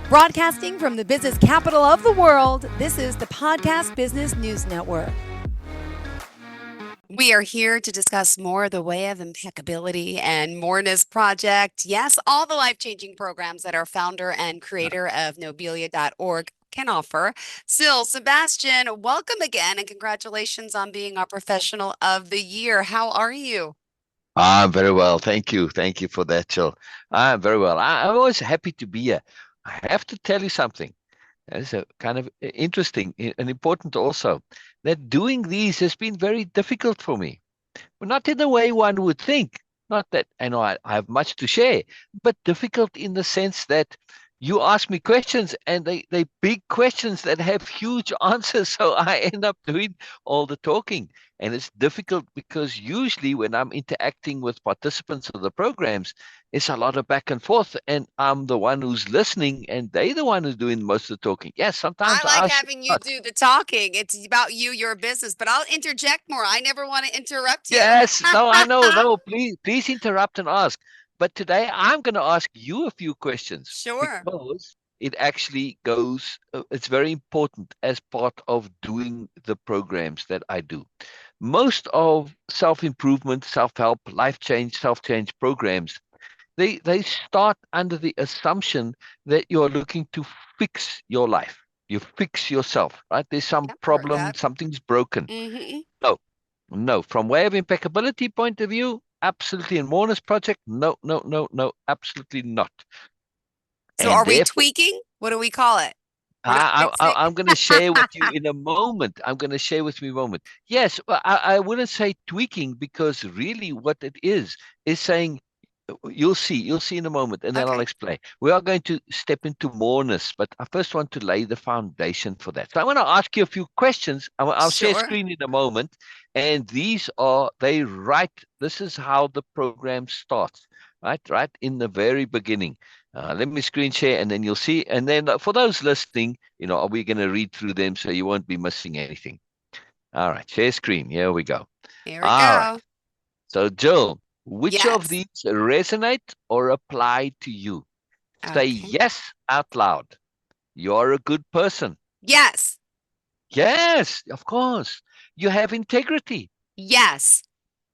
Broadcasting from the business capital of the world, this is the Podcast Business News Network. We are here to discuss more the way of impeccability and Moreness Project. Yes, all the life-changing programs that our founder and creator of Nobelia.org can offer. Still, Sebastian, welcome again and congratulations on being our Professional of the Year. How are you? I'm very well. Thank you. Thank you for that, Jill. I'm very well. I'm always happy to be here. I have to tell you something. It's a kind of interesting and important also that doing these has been very difficult for me. But not in the way one would think. Not that I know I have much to share, but difficult in the sense that you ask me questions and they big questions that have huge answers. So I end up doing all the talking. And it's difficult because usually when I'm interacting with participants of the programs, it's a lot of back and forth. And I'm the one who's listening and they're the one who's doing most of the talking. Yes, I sometimes like I should having you not. do the talking. It's about you, your business, but I'll interject more. I never want to interrupt you. Yes, no, I know. No, please interrupt and ask. But today I'm going to ask you a few questions Sure. because it actually goes, it's very important as part of doing the programs that I do. Most of self-improvement, self-help, life change, self-change programs, they start under the assumption that you're looking to fix your life. You fix yourself, right? There's some Yep, heard problem, that. something's broken. Hmm. No, no. From way of impeccability point of view, absolutely. In Mourner's project, no, no, no, no, absolutely not. So And are we therefore, tweaking? What do we call it? We're not fixing. I'm going to share with you in a moment. I'm going to share with you in a moment. Yes, well, I wouldn't say tweaking because really what it is saying, you'll see in a moment, and then I'll Okay. explain. We are going to step into moreness, but I first want to lay the foundation for that. So I want to ask you a few questions. I'll share Sure. screen in a moment, and these are they right. This is how the program starts, right in the very beginning. Let me screen share, and then you'll see. And then for those listening, are we going to read through them so you won't be missing anything? All right, share screen. Here we go. Here we All right. go. So, Jill, which of Yes. these resonate or apply to you? Say Okay. yes out loud. You're a good person. Yes. Yes, of course. You have integrity. Yes.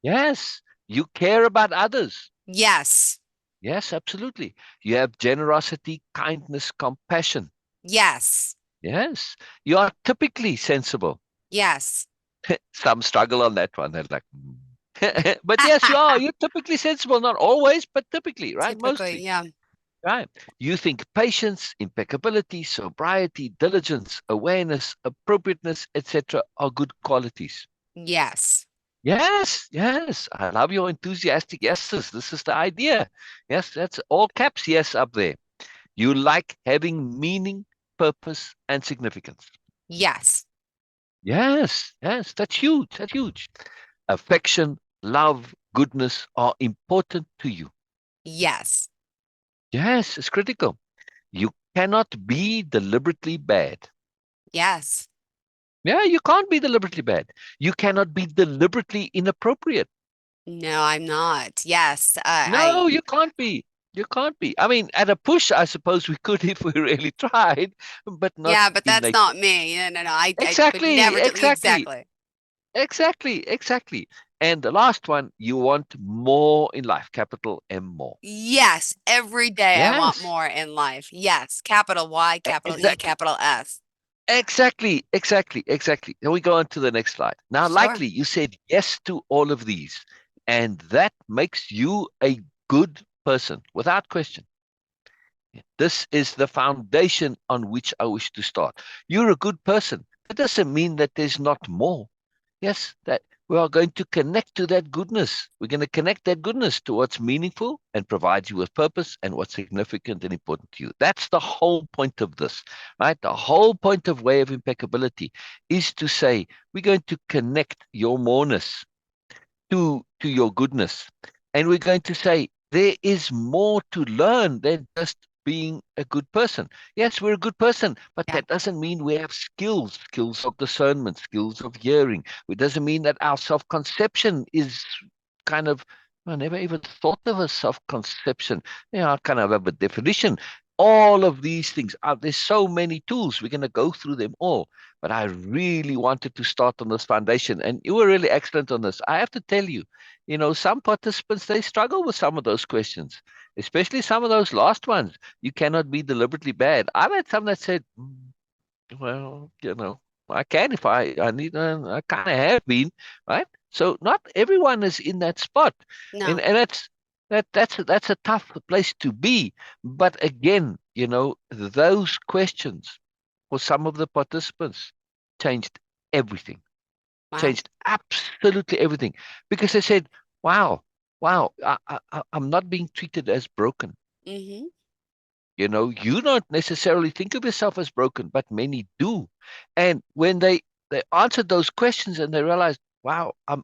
Yes. You care about others. Yes. Yes, absolutely. You have generosity, kindness, compassion. Yes. Yes. You are typically sensible. Yes. Some struggle on that one. They're like, but yes, you are. You're typically sensible. Not always, but typically, right? Typically, Mostly. yeah. Right. You think patience, impeccability, sobriety, diligence, awareness, appropriateness, etc. are good qualities. Yes. Yes, yes. I love your enthusiastic yeses. This is the idea. Yes, that's all caps yes up there. You like having meaning, purpose, and significance. Yes. Yes, yes, that's huge. That's huge. Affection, love, goodness are important to you. Yes. Yes, it's critical. You cannot be deliberately bad. Yes. Yeah, you can't be deliberately bad. You cannot be deliberately inappropriate. No, I'm not. Yes. No, you can't be. You can't be. I mean, at a push, I suppose we could if we really tried, but not Yeah, but in that's nature. not me. No, no, no. I would Exactly, never do exactly, exactly. exactly, exactly. And the last one, you want more in life, capital M more. Yes, every day I want Yes, more in life. Yes, capital Y, capital E, exactly. capital S. Exactly, exactly, exactly. Then we go on to the next slide. Now, Sure. likely you said yes to all of these, and that makes you a good person without question. This is the foundation on which I wish to start. You're a good person. That doesn't mean that there's not more. Yes, that we are going to connect to that goodness. We're going to connect that goodness to what's meaningful and provides you with purpose and what's significant and important to you. That's the whole point of this, right? The whole point of way of impeccability is to say, we're going to connect your moreness to your goodness. And we're going to say there is more to learn than just being a good person. Yes, we're a good person, but Yeah. that doesn't mean we have skills of discernment, skills of hearing. It doesn't mean that our self-conception is kind of, I never even thought of a self-conception. Yeah, I kind of have a definition all of these things. There's so many tools. We're going to go through them all. But I really wanted to start on this foundation. And you were really excellent on this. I have to tell you, some participants, they struggle with some of those questions, especially some of those last ones. You cannot be deliberately bad. I've had some that said, well, I can if I need, I kind of have been, right? So not everyone is in that spot. And No. and that's a tough place to be. But again, those questions for some of the participants changed everything, Wow. changed absolutely everything. Because they said, wow, wow, I'm not being treated as broken. Mm-hmm. You don't necessarily think of yourself as broken, but many do. And when they answered those questions and they realized, wow, I'm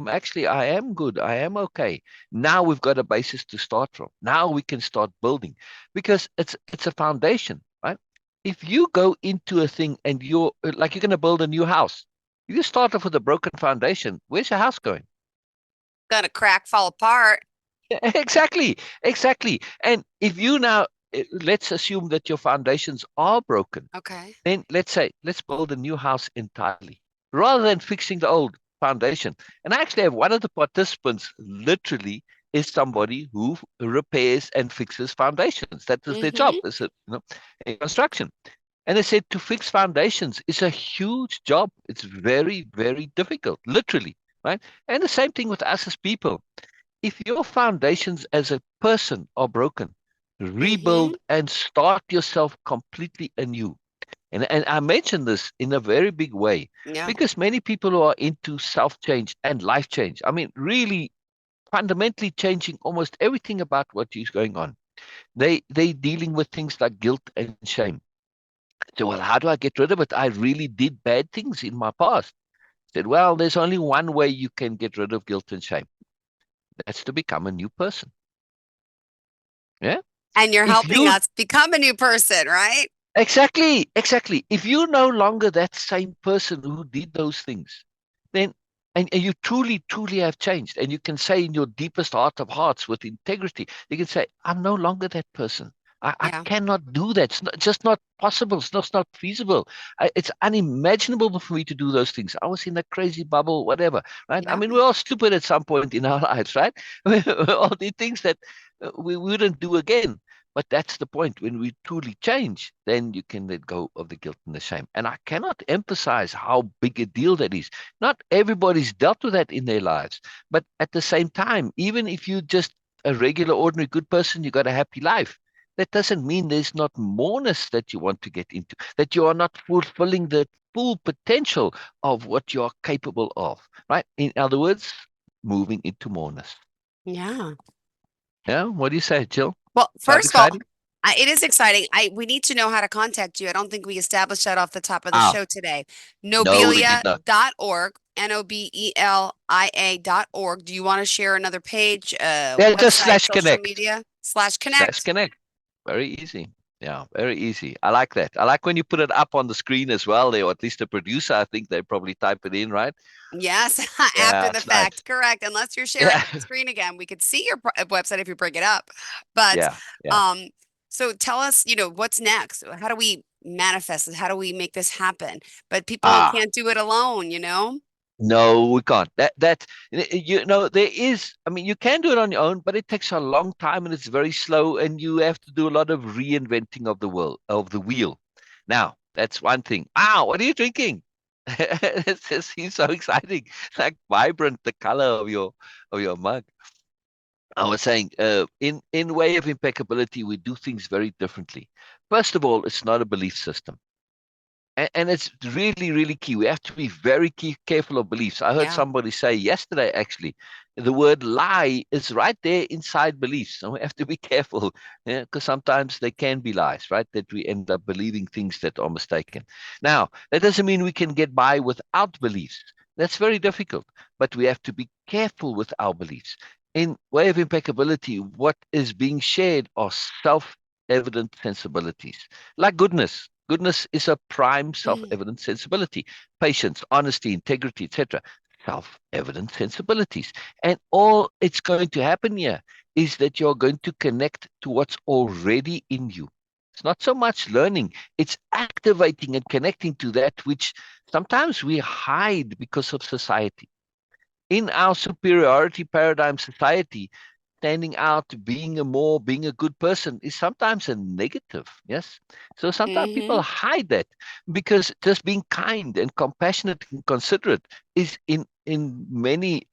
actually, I am good. I am okay. Now we've got a basis to start from. Now we can start building because it's a foundation, right? If you go into a thing and you're like you're going to build a new house, you start off with a broken foundation. Where's your house going? Gonna crack, fall apart. Exactly, exactly. And if you now, let's assume that your foundations are broken, Okay. then let's build a new house entirely rather than fixing the old foundation. And I actually have one of the participants literally is somebody who repairs and fixes foundations. That is their job, Mm-hmm. is it, in construction. And they said to fix foundations is a huge job. It's very, very difficult, literally, right? And the same thing with us as people. If your foundations as a person are broken, Mm-hmm. rebuild and start yourself completely anew. And I mention this in a very big way Yeah. because many people who are into self change and life change, I mean, really fundamentally changing almost everything about what is going on. They dealing with things like guilt and shame. So, well, how do I get rid of it? I really did bad things in my past. Said, well, there's only one way you can get rid of guilt and shame. That's to become a new person. Yeah. And you're If helping you us become a new person, right? Exactly, exactly. If you're no longer that same person who did those things, then and you truly, truly have changed, and you can say in your deepest heart of hearts with integrity, you can say, I'm no longer that person. I Yeah. cannot do that. It's just not possible. It's not feasible. It's unimaginable for me to do those things. I was in a crazy bubble, whatever, right? I Yeah. mean, we're all stupid at some point in our lives, right? We all the things that we wouldn't do again. But that's the point. When we truly change, then you can let go of the guilt and the shame. And I cannot emphasize how big a deal that is. Not everybody's dealt with that in their lives. But at the same time, even if you're just a regular, ordinary, good person, you got a happy life. That doesn't mean there's not moreness that you want to get into, that you are not fulfilling the full potential of what you are capable of, right? In other words, moving into moreness. Yeah. Yeah. What do you say, Jill? Well, Sound first of all, exciting? it is exciting. We need to know how to contact you. I don't think we established that off the top of the Ah, show today. no, we did not. Nobelia.org, Nobelia.org. Do you want to share another page, Yeah, just website, slash social connect. media, slash Slash connect? connect. Very easy. Yeah, very easy. I like that. I like when you put it up on the screen as well there, or at least the producer, I think they probably type it in, right? Yes, after Yeah, the it's nice. fact, correct. Unless you're sharing Yeah, the screen again, we could see your website if you bring it up. But yeah, yeah. um, so tell us, what's next? How do we manifest this? How do we make this happen? But people Ah, can't do it alone, you know? no, we can't. There is, I mean, you can do it on your own, but it takes a long time and it's very slow, and you have to do a lot of reinventing of the world, of the wheel. Now, that's one thing. Ah, what are you drinking? It seems so exciting. It's like vibrant, the color of your mug. I was saying, in way of impeccability, we do things very differently. First of all, it's not a belief system. And it's really, really key. We have to be very careful of beliefs. I heard Yeah. somebody say yesterday, actually, the word lie is right there inside beliefs. And we have to be careful, yeah, because sometimes they can be lies, right? That we end up believing things that are mistaken. Now, that doesn't mean we can get by without beliefs. That's very difficult, but we have to be careful with our beliefs. In way of impeccability, what is being shared are self-evident sensibilities, like goodness. Goodness is a prime Mm. self-evident sensibility. Patience, honesty, integrity, etc. Self-evident sensibilities. And all it's going to happen here is that you're going to connect to what's already in you. It's not so much learning, it's activating and connecting to that which sometimes we hide because of society. In our superiority paradigm society, standing out, being a good person is sometimes a negative. Yes. So sometimes people Mm-hmm. hide that because just being kind and compassionate and considerate is in many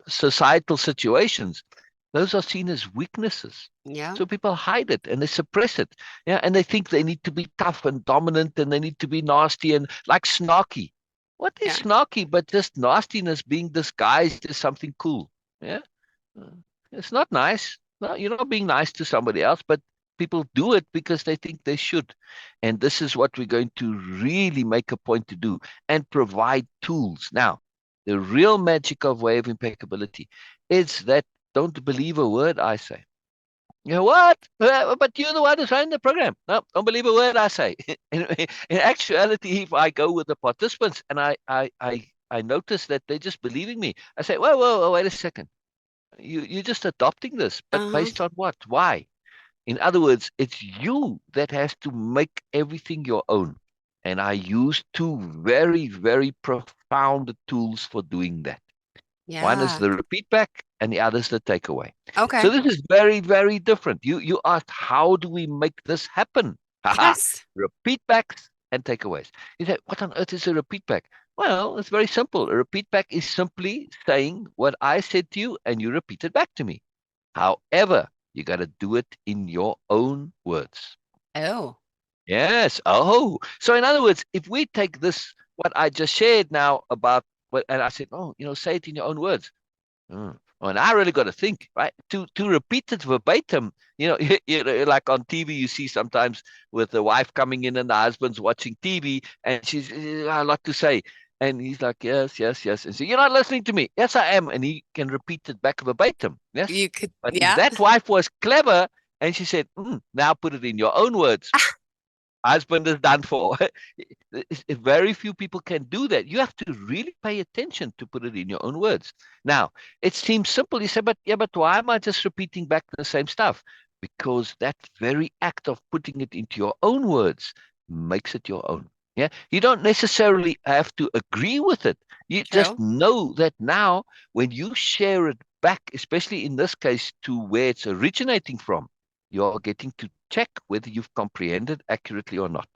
societal situations, those are seen as weaknesses. Yeah. So people hide it and they suppress it. Yeah. And they think they need to be tough and dominant and they need to be nasty and like snarky. What is Yeah. snarky but just nastiness being disguised as something cool? Yeah. Uh, It's not nice. No, you're not being nice to somebody else, but people do it because they think they should. And this is what we're going to really make a point to do and provide tools. Now, the real magic of Way of Impeccability is that don't believe a word I say. You know what? But you're the one who's running the program. No, don't believe a word I say. In actuality, if I go with the participants and I notice that they're just believing me, I say, whoa, wait a second. You're just adopting this, but Uh-huh. based on what? Why? In other words, it's you that has to make everything your own. And I use two very, very profound tools for doing that. One is Yeah. the repeat back, and the other is the takeaway. So Okay. this is very, very different. You asked, how do we make this happen? Haha, Yes. repeat backs and takeaways. You say, what on earth is a repeat back? Well, it's very simple. A repeat back is simply saying what I said to you, and you repeat it back to me. However, you got to do it in your own words. Oh. Yes. Oh, so in other words, if we take this, what I just shared now about what, and I said, oh, say it in your own words. Well, and I really got to think, right? To repeat it verbatim, like on TV, you see sometimes with the wife coming in and the husband's watching TV, and she's a lot to say, and he's like, yes, yes, yes, and so you're not listening to me. Yes, I am, and he can repeat it back verbatim. Yes, You could, but if yeah. that wife was clever and she said, now put it in your own words, husband is done for. Very few people can do that. You have to really pay attention to put it in your own words. Now, it seems simple. You say, but yeah, but why am I just repeating back the same stuff? Because that very act of putting it into your own words makes it your own. Yeah. You don't necessarily have to agree with it. You just True. know that now when you share it back, especially in this case to where it's originating from, you're getting to check whether you've comprehended accurately or not.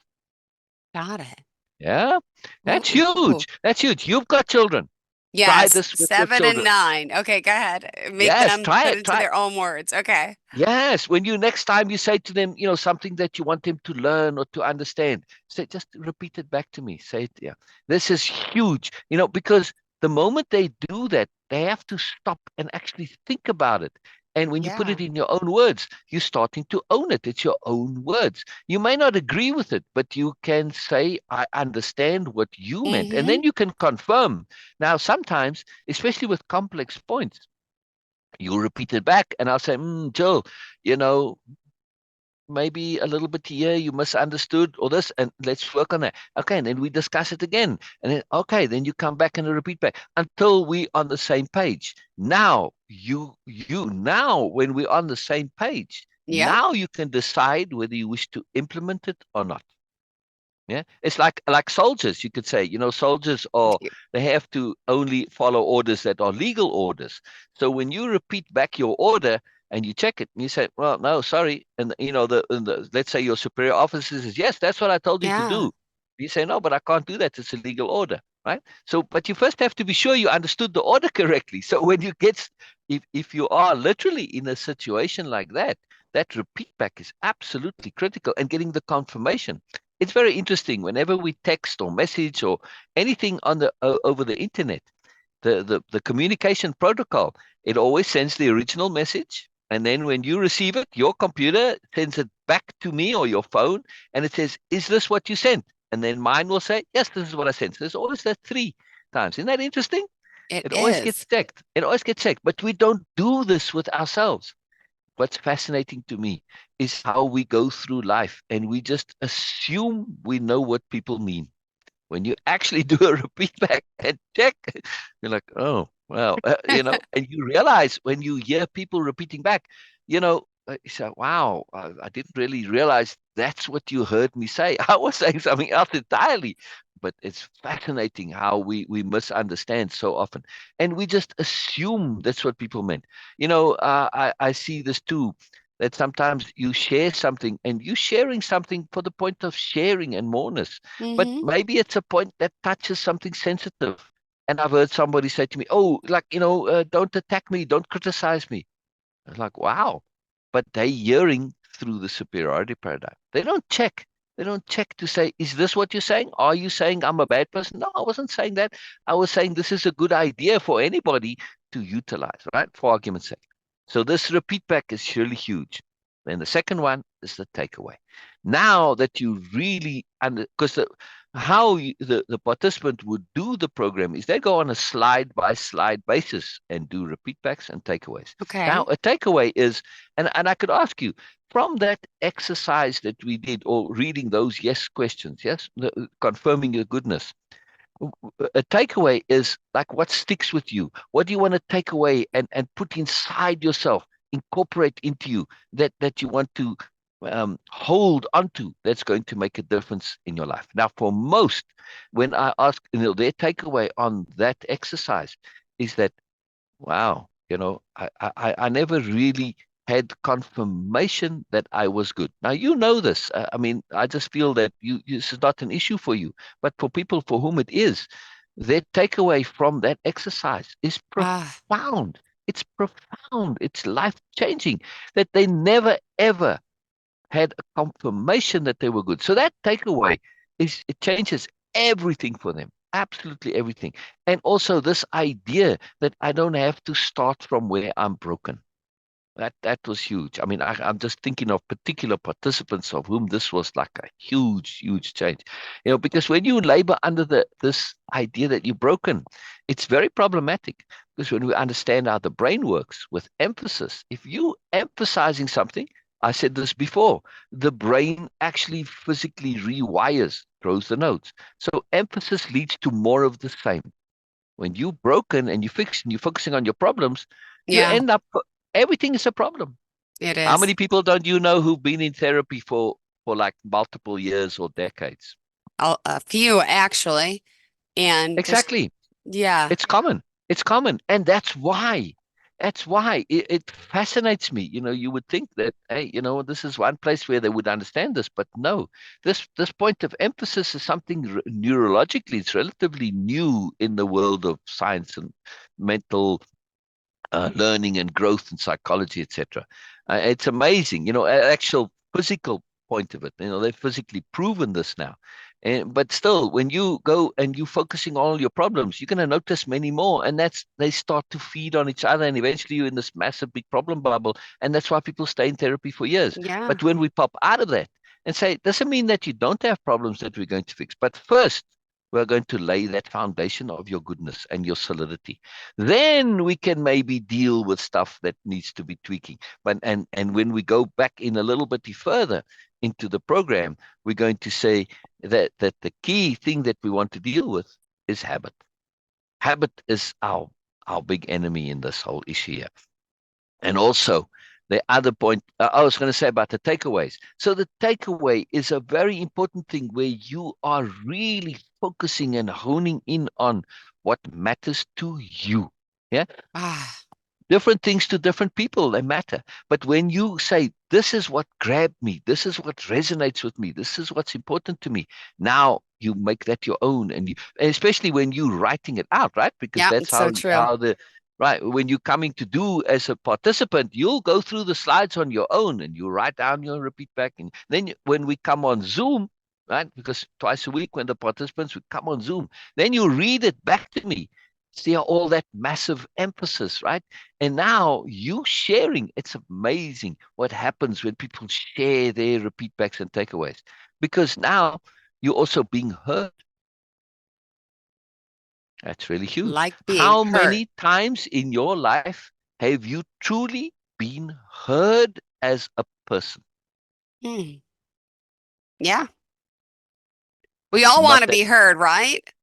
Got it. Yeah, that's Ooh. huge. That's huge. You've got children. Try Yes. this with your 7 and 9. Okay, go ahead. Make Yes, them try put it. into their own words. Okay. Yes, when you next time you say to them, something that you want them to learn or to understand, say, just repeat it back to me. Say it, yeah. This is huge, because the moment they do that, they have to stop and actually think about it. And when you put Yeah. it in your own words, you're starting to own it. It's your own words. You may not agree with it, but you can say, I understand what you meant. And Mm-hmm. then you can confirm. Now, sometimes, especially with complex points, you'll repeat it back, and I'll say, Joe, you know, maybe a little bit here you misunderstood or this, and let's work on that. Okay, and then we discuss it again, and then okay, then you come back and repeat back until we on the same page. Now now when we're on the same page, Yeah. now you can decide whether you wish to implement it or not. Yeah, it's like soldiers. You could say, soldiers are they have to only follow orders that are legal orders. So when you repeat back your order and you check it, and you say, "Well, no, sorry," and let's say your superior officer says, "Yes, that's what I told you to Yeah. do." You say, "No, but I can't do that. It's a legal order." Right? So, but you first have to be sure you understood the order correctly. So when you get, if you are literally in a situation like that, that repeat back is absolutely critical and getting the confirmation. It's very interesting whenever we text or message or anything on the over the internet, the communication protocol, it always sends the original message, and then when you receive it, your computer sends it back to me or your phone, and it says, is this what you sent? And then mine will say, yes, this is what I sent. So there's always that three times. Isn't that interesting? It It always gets is. checked. It always gets checked, but we don't do this with ourselves. What's fascinating to me is how we go through life and we just assume we know what people mean. When you actually do a repeat back and check, you're like, oh, well, and you realize when you hear people repeating back, you know, you say, wow, I didn't really realize that's what you heard me say. I was saying something else entirely. But it's fascinating how we misunderstand so often. And we just assume that's what people meant. I see this too, that sometimes you share something and you're sharing something for the point of sharing and moreness. But Mm-hmm. maybe it's a point that touches something sensitive. And I've heard somebody say to me, oh, like, don't attack me, don't criticize me. I was like, wow. But they hearing through the superiority paradigm. They don't check. They don't check to say, is this what you're saying? Are you saying I'm a bad person? No, I wasn't saying that. I was saying this is a good idea for anybody to utilize, right? For argument's sake. So this repeat back is surely huge. Then the second one is the takeaway. Now that you really, because the participant would do the program is they go on a slide by slide basis and do repeat backs and takeaways. Now, Okay. a takeaway is, and I could ask you, from that exercise that we did, or reading those yes questions, yes, confirming your goodness, a takeaway is like what sticks with you. What do you want to take away and put inside yourself, incorporate into you that you want to hold onto that's going to make a difference in your life. Now, for most, when I ask, their takeaway on that exercise is that wow, I never really had confirmation that I was good. Now you know this. I mean, I just feel that this is not an issue for you, but for people for whom it is, their takeaway from that exercise is Ah, profound. It's profound. It's life changing. That they never ever had a confirmation that they were good. So that takeaway it changes everything for them, absolutely everything. And also this idea that I don't have to start from where I'm broken. That was huge. I mean, I'm just thinking of particular participants of whom this was like a huge, huge change. Because when you labor under this idea that you're broken, it's very problematic. Because when we understand how the brain works with emphasis, if you emphasizing something, I said this before, the brain actually physically rewires, throws the notes. So emphasis leads to more of the same. When you're broken and you're focusing on your problems, you yeah, end up everything is a problem. it How is. many people don't you know who've been in therapy for like multiple years or decades? A few actually. And just, Exactly. yeah, It's common. It's common. And that's why. That's why it fascinates me. You would think that, hey, this is one place where they would understand this, but no. This point of emphasis is something neurologically, it's relatively new in the world of science and mental learning and growth and psychology, etc. It's amazing, actual physical point of it. They've physically proven this now. But still, when you go and you're focusing on all your problems, you're going to notice many more, and they start to feed on each other, and eventually you're in this massive big problem bubble, and that's why people stay in therapy for years. yeah, But when we pop out of that and say, it doesn't mean that you don't have problems that we're going to fix, but first we're going to lay that foundation of your goodness and your solidity. Then we can maybe deal with stuff that needs to be tweaking. But and when we go back in a little bit further into the program, we're going to say that the key thing that we want to deal with is habit. Habit is our big enemy in this whole issue here. And also, the other point I was going to say about the takeaways. So, the takeaway is a very important thing where you are really focusing and honing in on what matters to you. Yeah. ah, Different things to different people, they matter. But when you say, this is what grabbed me, this is what resonates with me, this is what's important to me, now you make that your own. And especially when you're writing it out, right? Because yeah, that's it's so true. right, when you're coming to do as a participant, you'll go through the slides on your own and you write down your repeat back. And then when we come on Zoom, right? Because twice a week when the participants would come on Zoom, then you read it back to me. See all that massive emphasis, right? And now you sharing, it's amazing what happens when people share their repeat backs and takeaways. Because now you're also being heard. That's really huge. Like being How hurt. many times in your life have you truly been heard as a person? Hmm. Yeah, we all want Not to that, be heard, right?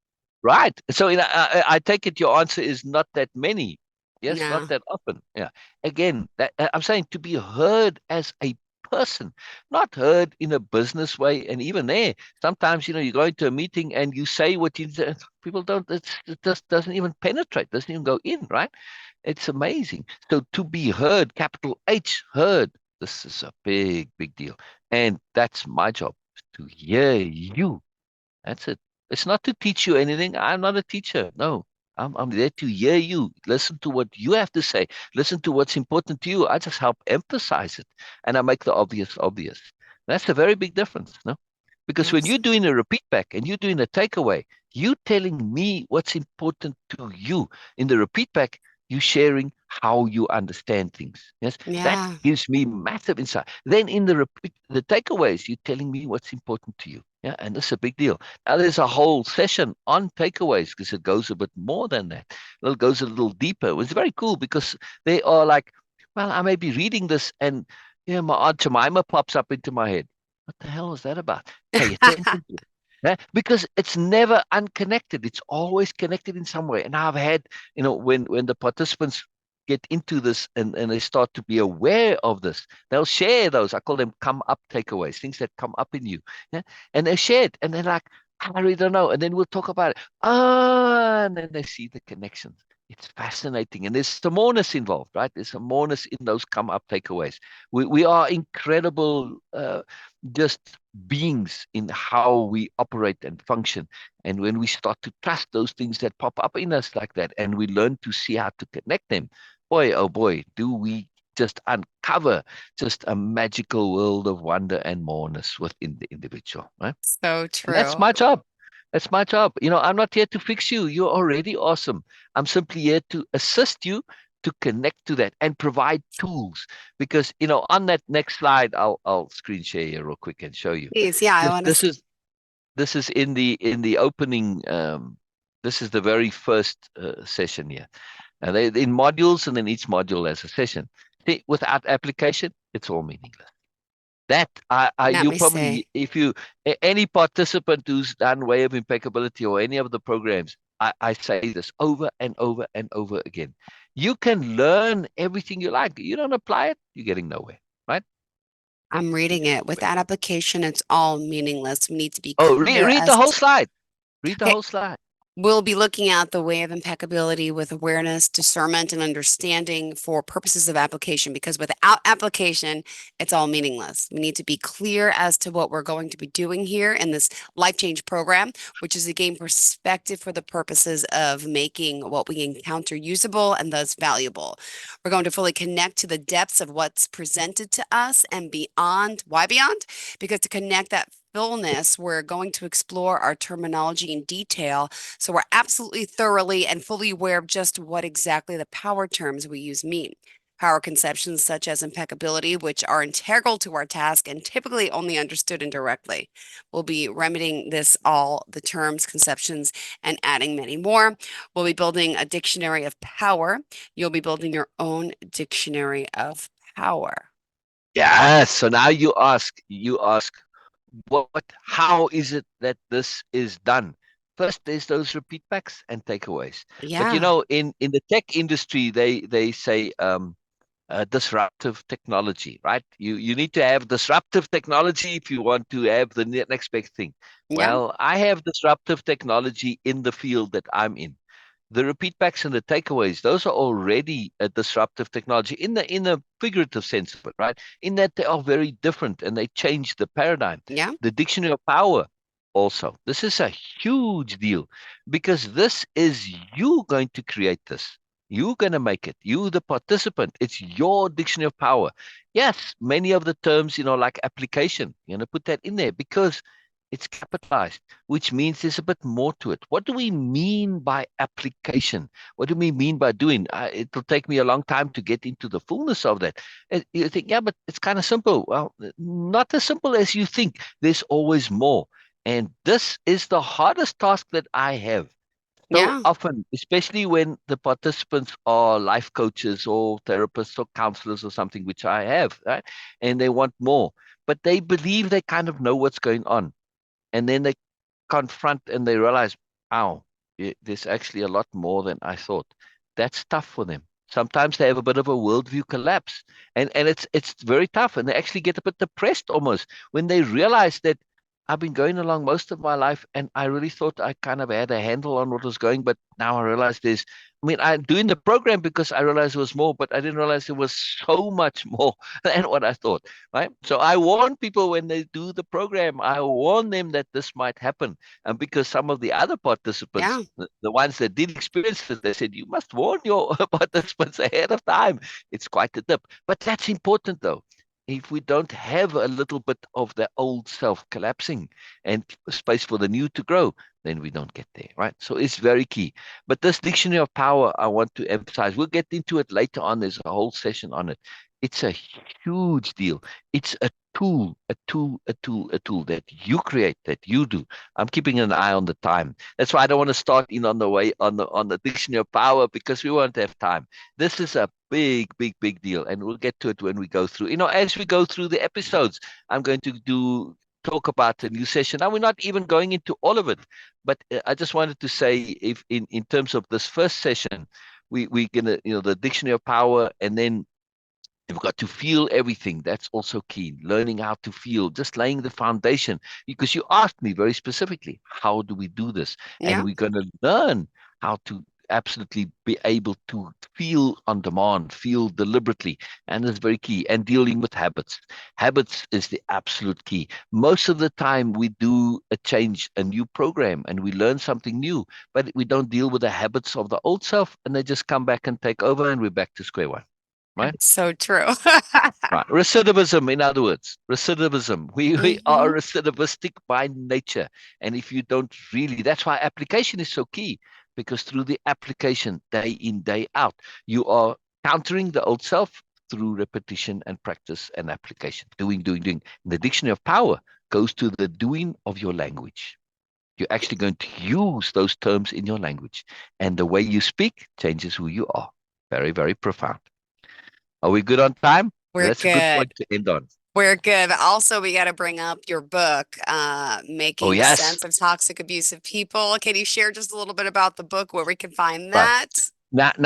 right? So I take it your answer is not that many. Yes, not Yeah. that often. Yeah. Again, I'm saying to be heard as a person, not heard in a business way. And even there, sometimes, you go into a meeting and you say what you people don't, it just doesn't even penetrate, doesn't even go in, right? It's amazing. So to be heard, capital H, heard, this is a big, big deal. And that's my job, to hear you. That's it. It's not to teach you anything. I'm not a teacher. No, I'm there to hear you, listen to what you have to say, listen to what's important to you. I just help emphasize it, and I make the obvious obvious. That's a very big difference, no? Because when you're Absolutely. doing a repeat back and you're doing a takeaway, you telling me what's important to you. In the repeat back, you sharing how you understand things. Yes, that Yeah. gives me massive insight. Then in the takeaways, you're telling me what's important to you. Yeah, and this is a big deal. Now there's a whole session on takeaways because it goes a bit more than that. It goes a little deeper. It's very cool because they are like, well, I may be reading this and my Aunt Jemima pops up into my head. What the hell is that about? Pay attention to it. Because it's never unconnected. It's always connected in some way. And I've had, when the participants get into this and they start to be aware of this, they'll share those. I call them come up takeaways, things that come up in you. Yeah. And they share it. And they're like, I really don't know. And then we'll talk about it. Ah, and then they see the connections. It's fascinating. And there's some moreness involved, right? There's some moreness in those come up takeaways. We are incredible just beings in how we operate and function. And when we start to trust those things that pop up in us like that, and we learn to see how to connect them, boy, oh boy, do we just uncover just a magical world of wonder and moreness within the individual, right? So And that's true. my job. That's my job. I'm not here to fix you. You're already awesome. I'm simply here to assist you to connect to that and provide tools. Because, on that next slide, I'll screen share here real quick and show you. Please. Yeah, I This want to this see. is this is in the opening. This is the very first session here. And they in modules, and then each module has a session. See, without application, it's all meaningless. That Let you me probably, see. if you any participant who's done Way of Impeccability or any of the programs, I say this over and over and over again. You can learn everything you like. You don't apply it, you're getting nowhere, right? I'm You're reading getting it. nowhere. Without application, it's all meaningless. We need to be Oh, clear read the as whole to, slide. Read the okay, whole slide. we'll be looking at the way of impeccability with awareness, discernment, and understanding for purposes of application, because without application, it's all meaningless. We need to be clear as to what we're going to be doing here in this life change program, which is to gain perspective for the purposes of making what we encounter usable and thus valuable. We're going to fully connect to the depths of what's presented to us and beyond. Why beyond? Because to connect that fullness, we're going to explore our terminology in detail so we're absolutely thoroughly and fully aware of just what exactly the power terms we use mean. Power conceptions such as impeccability, which are integral to our task and typically only understood indirectly. We'll be remedying this all the terms, conceptions, and adding many more. We'll be building a dictionary of power. You'll be building your own dictionary of power. Yes. So now you ask, how is it that this is done? First, there's those repeat backs and takeaways. But Yeah, in the tech industry, they say disruptive technology, right? You need to have disruptive technology if you want to have the next big thing. yeah, Well, I have disruptive technology in the field that I'm in. The repeat backs and the takeaways, those are already a disruptive technology in the figurative sense of it, right? In that they are very different and they change the paradigm. yeah, The dictionary of power also. This is a huge deal because this is you going to create this. You're going to make it. You, the participant, it's your dictionary of power. Yes, many of the terms, like application, put that in there because it's capitalized, which means there's a bit more to it. What do we mean by application? What do we mean by doing? It'll take me a long time to get into the fullness of that. And you think, yeah, but it's kind of simple. Well, not as simple as you think. There's always more. And this is the hardest task that I have. So yeah, often, especially when the participants are life coaches or therapists or counselors or something, which I have, right? And they want more, but they believe they kind of know what's going on. And then they confront and they realize, wow, there's actually a lot more than I thought. That's tough for them. Sometimes they have a bit of a worldview collapse, and it's very tough, and they actually get a bit depressed almost when they realize that I've been going along most of my life, and I really thought I kind of had a handle on what was going, but now I realize there's. I mean, I'm doing the program because I realized there was more, but I didn't realize there was so much more than what I thought. Right? So I warn people when they do the program. I warn them that this might happen, and because some of the other participants, Yeah. the ones that did experience it, they said you must warn your participants ahead of time. It's quite a dip, but that's important though. If we don't have a little bit of the old self collapsing and space for the new to grow, then we don't get there, right? So it's very key. But this dictionary of power, I want to emphasize, we'll get into it later on. There's a whole session on it. It's a huge deal. It's a tool, a tool, a tool, a tool that you create, that you do. I'm keeping an eye on the time. That's why I don't want to start in on the way on the dictionary of power because we won't have time. This is a big, big, big deal, and we'll get to it when we go through. As we go through the episodes, I'm going to do talk about a new session. Now we're not even going into all of it, but I just wanted to say, if in terms of this first session, we gonna the dictionary of power, and then you've got to feel everything. That's also key. Learning how to feel, just laying the foundation. Because you asked me very specifically, how do we do this? And Yeah. we're going to learn how to absolutely be able to feel on demand, feel deliberately. And that's very key. And dealing with habits. Habits is the absolute key. Most of the time, we do a change, a new program, and we learn something new, but we don't deal with the habits of the old self, and they just come back and take over, and we're back to square one. Right? That's so true. Right. Recidivism, in other words, recidivism. We are Hmm. recidivistic by nature. And if you don't really, that's why application is so key, because through the application, day in, day out, you are countering the old self through repetition and practice and application. Doing, doing, doing. The dictionary of power goes to the doing of your language. You're actually going to use those terms in your language. And the way you speak changes who you are. Very, very profound. Are we good on time? We're That's a good good. point to end on. We're good. But also, we got to bring up your book, Oh, Making yes. Sense of Toxic Abusive People. Can you share just a little bit about the book, where we can find Right. that?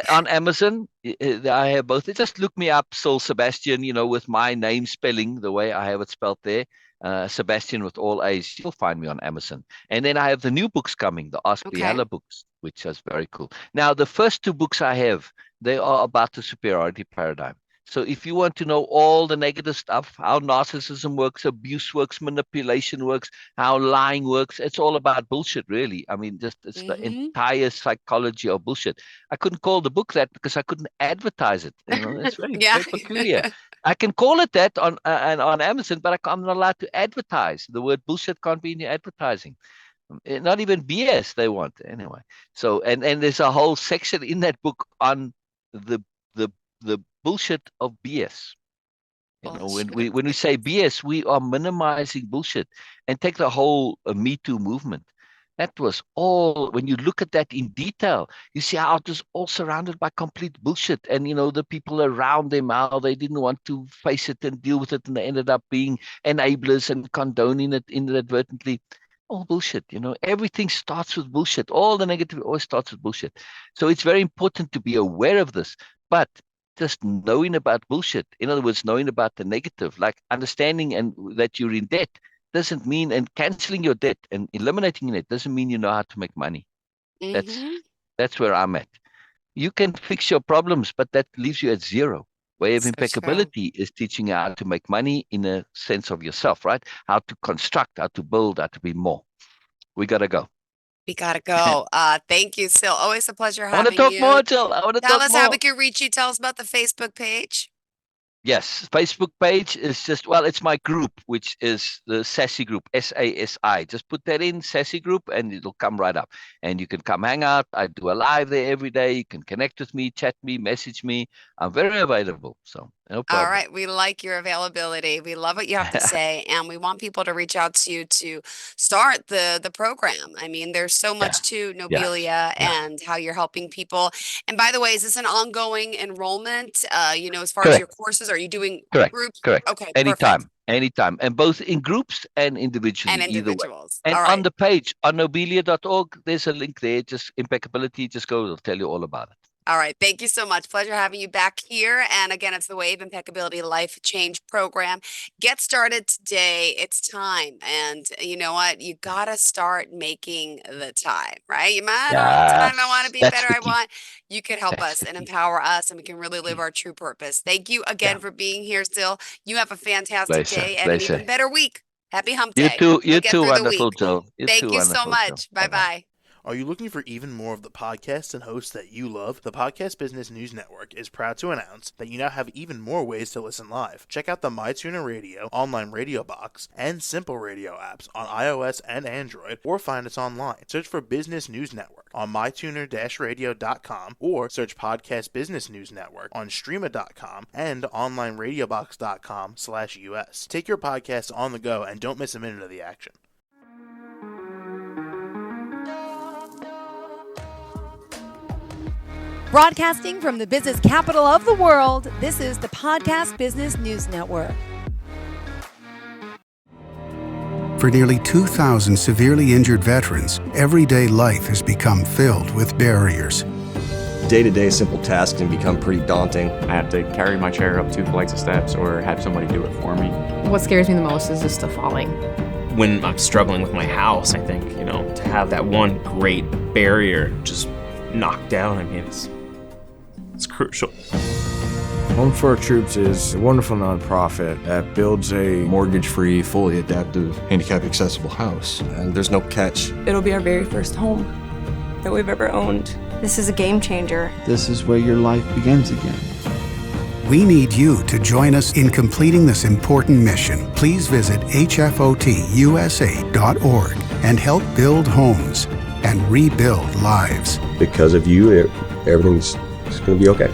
On Amazon, I have both. Just look me up, Saul Sebastian, with my name spelling, the way I have it spelled there, Sebastian with all A's. You'll find me on Amazon. And then I have the new books coming, the Ask the Okay. Ella books, which is very cool. Now, the first two books I have, they are about the superiority paradigm. So if you want to know all the negative stuff, how narcissism works, abuse works, manipulation works, how lying works, it's all about bullshit, really. I mean, just it's the Hmm. entire psychology of bullshit. I couldn't call the book that because I couldn't advertise it. It's very, Yeah. very peculiar. I can call it that on Amazon, but I'm not allowed to advertise. The word bullshit can't be in your advertising. Not even BS they want anyway. So and there's a whole section in that book on the the the bullshit of BS. When Bullshit. we say BS, we are minimizing bullshit. And take the whole Me Too movement. That was all, when you look at that in detail, you see how it was all surrounded by complete bullshit. And, the people around them, how they didn't want to face it and deal with it. And they ended up being enablers and condoning it inadvertently. All bullshit. Everything starts with bullshit. All the negative always starts with bullshit. So it's very important to be aware of this. But just knowing about bullshit, in other words, knowing about the negative, like understanding and that you're in debt doesn't mean, and canceling your debt and eliminating it doesn't mean you know how to make money. That's Hmm. that's where I'm at. You can fix your problems, but that leaves you at zero. Way of So true. impeccability is teaching you how to make money in a sense of yourself, right? How to construct, how to build, how to be more. We gotta go. We gotta go. Thank you, Sil. Always a pleasure I want to having talk you. more, Jill. I want to Tell talk us how we more. can reach you. Tell us about the Facebook page. Yes, Facebook page is just, well, it's my group, which is the Sassy Group, SASI. Just put that in, Sassy Group, and it'll come right up. And you can come hang out. I do a live there every day. You can connect with me, chat me, message me. I'm very available, so no All problem. right, we like your availability. We love what you have to say, and we want people to reach out to you to start the program. I mean, there's so Yeah, much to yeah, Nobelia yeah. and how you're helping people. And by the way, is this an ongoing enrollment? As far as your Correct, courses, are you doing correct, groups? correct. Okay, perfect. Anytime, anytime. And both in groups and And individually, either way. individuals. And All on right. the page, on nobelia.org, there's a link there, just impeccability. Just go, it'll tell you all about it. All right. Thank you so much. Pleasure having you back here. And again, it's the Wave Impeccability Life Change Program. Get started today. It's time. And you know what? You got to start making the time, right? You might, I don't have time. I want to Yes, be that's better. the I key. want, you can help That's us the and key. empower us, and we can really live our true purpose. Thank you Yeah. again for being here still. You have a fantastic Pleasure. day and an Pleasure. even better week. Happy hump day. You We'll get too, through the wonderful week. Joe. You too, Thank you so wonderful Joe. much. Bye Bye-bye. bye. Are you looking for even more of the podcasts and hosts that you love? The Podcast Business News Network is proud to announce that you now have even more ways to listen live. Check out the MyTuner Radio, online radio box, and Simple Radio apps on iOS and Android, or find us online. Search for Business News Network on mytuner-radio.com, or search Podcast Business News Network on streama.com and onlineradiobox.com/US. Take your podcast on the go and don't miss a minute of the action. Broadcasting from the business capital of the world, this is the Podcast Business News Network. For nearly 2,000 severely injured veterans, everyday life has become filled with barriers. Day-to-day simple tasks can become pretty daunting. I have to carry my chair up 2 flights of steps or have somebody do it for me. What scares me the most is just the falling. When I'm struggling with my house, I think, to have that one great barrier just knocked down, it's crucial. Home for Our Troops is a wonderful nonprofit that builds a mortgage-free, fully adaptive, handicap-accessible house. And there's no catch. It'll be our very first home that we've ever owned. This is a game changer. This is where your life begins again. We need you to join us in completing this important mission. Please visit hfotusa.org and help build homes and rebuild lives. Because of you, everything's going to be okay.